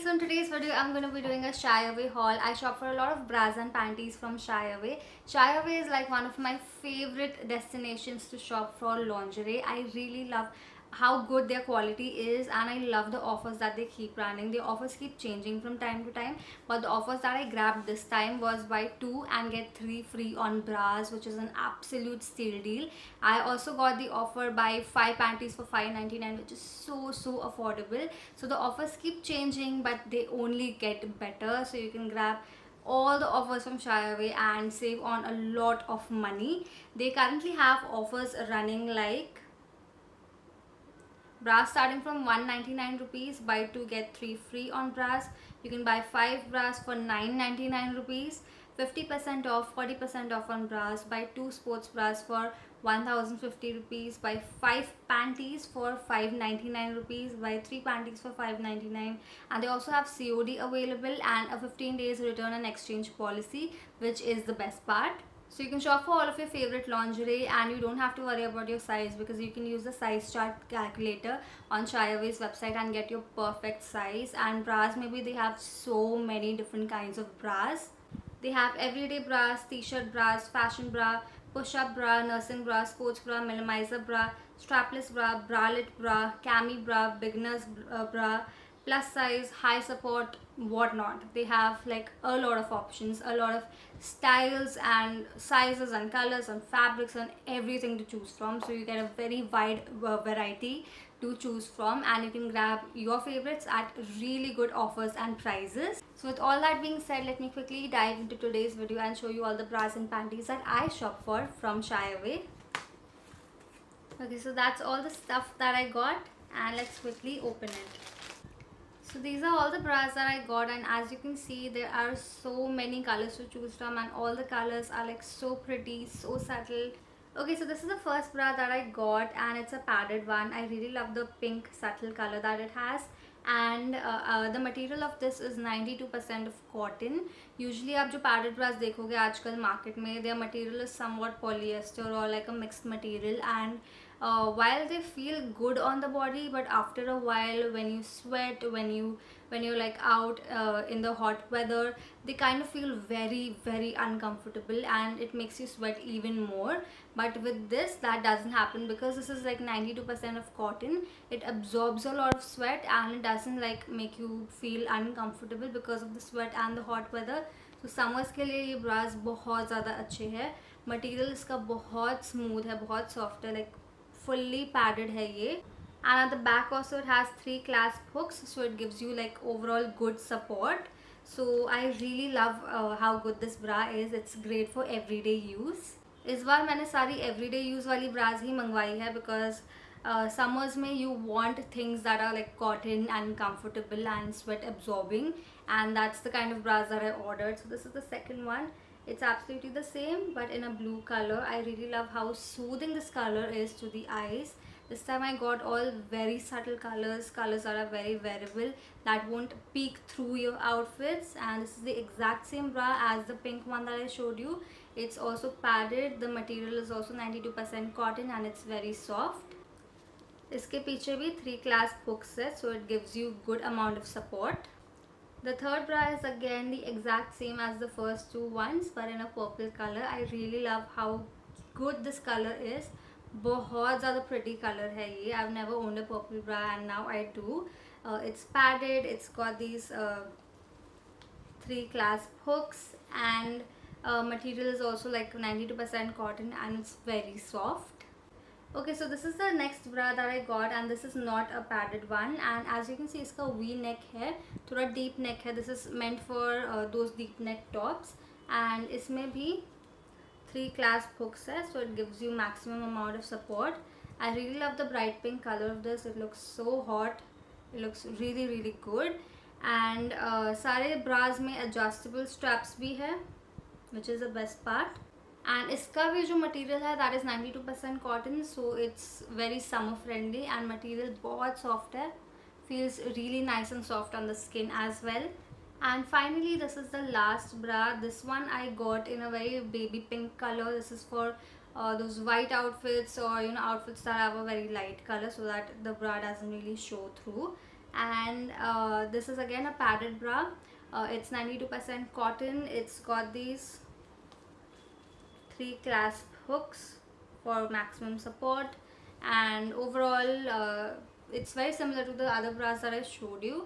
So in today's video I'm going to be doing a Shyaway haul. I shop for a lot of bras and panties from Shyaway. Shyaway is like one of my favorite destinations to shop for lingerie. I really love how good their quality is, and I love the offers that they keep running. The offers keep changing from time to time, but the offers that I grabbed this time was buy 2 and get 3 free on bras, which is an absolute steal deal. I also got the offer buy 5 panties for $5.99, which is so affordable. So the offers keep changing, but they only get better. So you can grab all the offers from Shyaway and save on a lot of money. They currently have offers running like bras starting from 199 rupees, buy 2 get 3 free on bras. You can buy 5 bras for 999 rupees, 50% off, 40% off on bras. Buy 2 sports bras for 1050 rupees, buy 5 panties for 599 rupees, buy 3 panties for 599. And they also have COD available and a 15 days return and exchange policy, which is the best part. So you can shop for all of your favorite lingerie and you don't have to worry about your size, because you can use the size chart calculator on Shyaway's website and get your perfect size. And bras, maybe they have so many different kinds of bras. They have everyday bras, t-shirt bras, fashion bra, push-up bra, nursing bra, sports bra, minimizer bra, strapless bra, bralette bra, cami bra, beginners bra, plus size, high support, whatnot. They have like a lot of options, a lot of styles and sizes and colors and fabrics and everything to choose from. So you get a very wide variety to choose from, and you can grab your favorites at really good offers and prices. So with all that being said, let me quickly dive into today's video and show you all the bras and panties that I shop for from Shyaway. Okay, so that's all the stuff that I got, and let's quickly open it. So these are all the bras that I got, and as you can see, there are so many colors to choose from, and all the colors are like so pretty, so subtle. Okay, so this is the first bra that I got, and it's a padded one. I really love the pink subtle color that it has, and the material of this is 92% of cotton. Usually आप जो padded bras देखोगे आजकल market में, their material is somewhat polyester or like a mixed material, and while they feel good on the body, but after a while when you sweat, when you're like out in the hot weather, they kind of feel very uncomfortable and it makes you sweat even more. But with this, that doesn't happen, because this is like 92% of cotton. It absorbs a lot of sweat and it doesn't like make you feel uncomfortable because of the sweat and the hot weather. तो summers के लिए ये brass बहुत ज़्यादा अच्छे हैं. Material इसका बहुत स्मूथ है, बहुत सॉफ्ट है, लाइक fully padded है ये. And at the back also it has 3 clasp hooks, so it gives you like overall good support. So I really love how good this bra is. It's great for everyday use. इस बार मैंने सारी everyday use वाली bras ही मंगवाई है, because summers में you want things that are like cotton and comfortable and sweat absorbing, and that's the kind of bras that I ordered. So this is the second one. It's absolutely the same but in a blue color. I really love how soothing this color is to the eyes. This time I got all very subtle colors that are very wearable, that won't peek through your outfits. And this is the exact same bra as the pink one that I showed you. It's also padded. The material is also 92% cotton and it's very soft. इसके पीछे भी 3 clasp hooks है, so it gives you good amount of support. The third bra is again the exact same as the first two ones, but in a purple color. I really love how good this color is. बहुत ज़्यादा pretty color है ये. I've never owned a purple bra and now I do. It's padded. It's got these 3 clasp hooks, and material is also like 92% cotton and it's very soft. Okay, so this is the next bra that I got, and this is not a padded one. And as you can see, इसका V neck है, थोड़ा deep neck है. This is meant for those deep neck tops, and इसमें भी 3 clasp hooks है, so it gives you maximum amount of support. I really love the bright pink color of this. It looks so hot. It looks really good. And सारे bras में adjustable straps भी है, which is the best part. And इसका भी जो material है, that is 92% cotton, so it's very summer friendly, and material बहुत soft है, feels really nice and soft on the skin as well. And finally, this is the last bra. This one I got in a very baby pink color. This is for those white outfits, or outfits that have a very light color, so that the bra doesn't really show through. And this is again a padded bra. It's 92% cotton. It's got these 3 clasp hooks for maximum support, and overall it's very similar to the other bras that I showed you.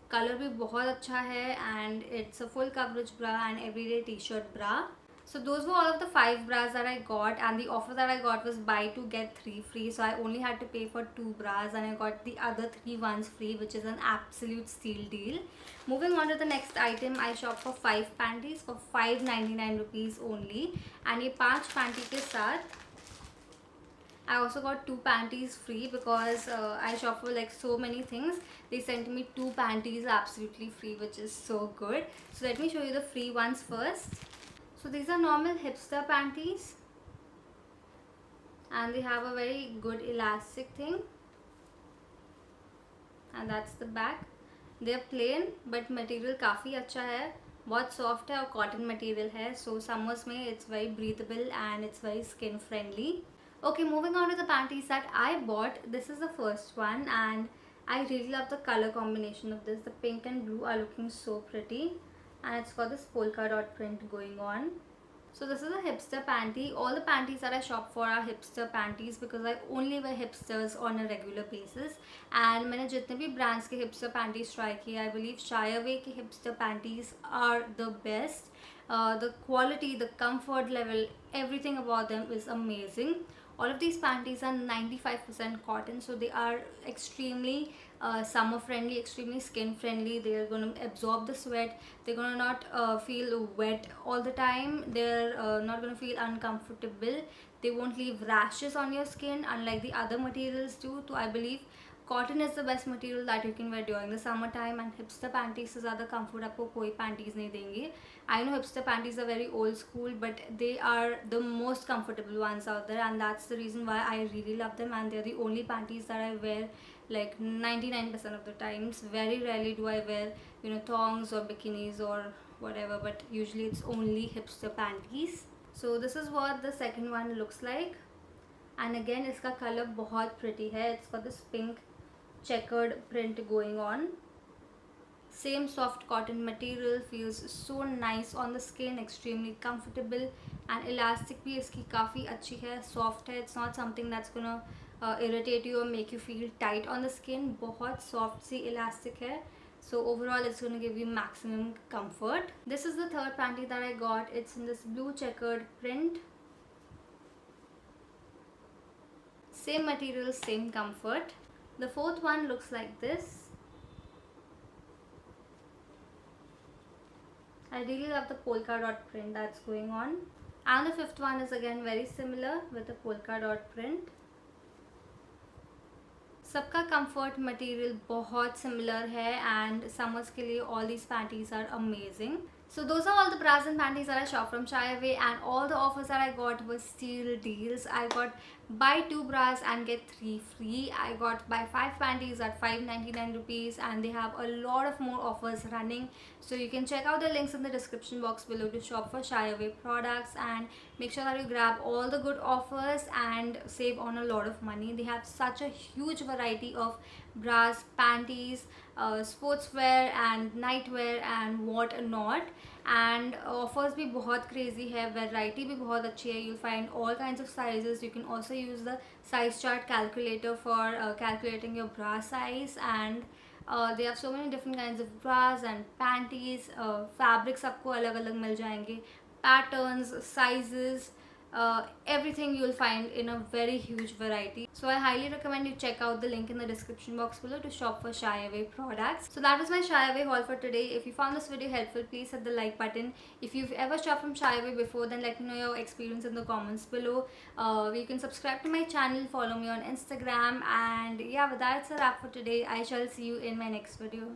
Color भी बहुत अच्छा है, and it's a full coverage bra and everyday t-shirt bra. So those were all of the 5 bras that I got, and the offer that I got was buy 2 get 3 free. So I only had to pay for 2 bras and I got the other 3 ones free, which is an absolute steal deal. Moving on to the next item, I shopped for 5 panties for 599 rupees only. And ये 5 panty के साथ I also got 2 panties free because I shop for like so many things. They sent me 2 panties absolutely free, which is so good. So let me show you the free ones first. So these are normal hipster panties, and they have a very good elastic thing, and that's the back. They're plain but material काफ़ी अच्छा है, बहुत soft है और cotton material है. So summers में it's very breathable and it's very skin friendly. Okay, moving on to the panties that I bought. This is the first one, and I really love the color combination of this. The pink and blue are looking so pretty, and it's got this polka dot print going on. So this is a hipster panty. All the panties that I shop for are hipster panties because I only wear hipsters on a regular basis. And मैंने जितने भी brands के hipster panties try किए, I believe Shyaway के hipster panties are the best. The quality, the comfort level, everything about them is amazing. All of these panties are 95% cotton, so they are extremely summer friendly, extremely skin friendly. They are going to absorb the sweat. They're going to not feel wet all the time. They're not going to feel uncomfortable. They won't leave rashes on your skin unlike the other materials do. So I believe cotton is the best material that you can wear during the summer time, and hipster panties से ज़्यादा comfort आपको कोई panties नहीं देंगे. I know hipster panties are very old school, but they are the most comfortable ones out there, and that's the reason why I really love them, and they're the only panties that I wear like 99% of the times. Very rarely do I wear, you know, thongs or bikinis or whatever, but usually it's only hipster panties. So this is what the second one looks like, and again इसका color बहुत pretty है. It's got this pink checkered print going on. Same soft cotton material, feels so nice on the skin, extremely comfortable, and elastic भी इसकी काफ़ी अच्छी है, soft है. It's not something that's gonna irritate you or make you feel tight on the skin. बहुत soft सी elastic है. So overall it's going to give you maximum comfort. This is the third panty that I got. It's in this blue checkered print. Same material, same comfort. The fourth one looks like this. I really love the polka dot print that's going on. And the fifth one is again very similar with the polka dot print. सबका comfort material बहुत similar है, and summers के लिए all these panties are amazing. So those are all the bras and panties that I shopped from Shyaway, and all the offers that I got were steal deals. I got buy 2 bras and get 3 free. I got buy 5 panties at 599 rupees, and they have a lot of more offers running. So you can check out the links in the description box below to shop for Shyaway products, and make sure that you grab all the good offers and save on a lot of money. They have such a huge variety of bras, panties, sportswear and nightwear and what not, and offers भी बहुत crazy है, variety भी बहुत अच्छी है. You'll find all kinds of sizes. You can also use the size chart calculator for calculating your bra size, and they have so many different kinds of bras and panties. Fabrics आपको अलग अलग मिल जाएंगे, patterns, sizes, everything you'll find in a very huge variety. So I highly recommend you check out the link in the description box below to shop for Shyaway products. So that was my Shyaway haul for today. If you found this video helpful, please hit the like button. If you've ever shopped from Shyaway before, then let me know your experience in the comments below. You can subscribe to my channel, follow me on Instagram, and yeah, with that, it's a wrap for today. I shall see you in my next video.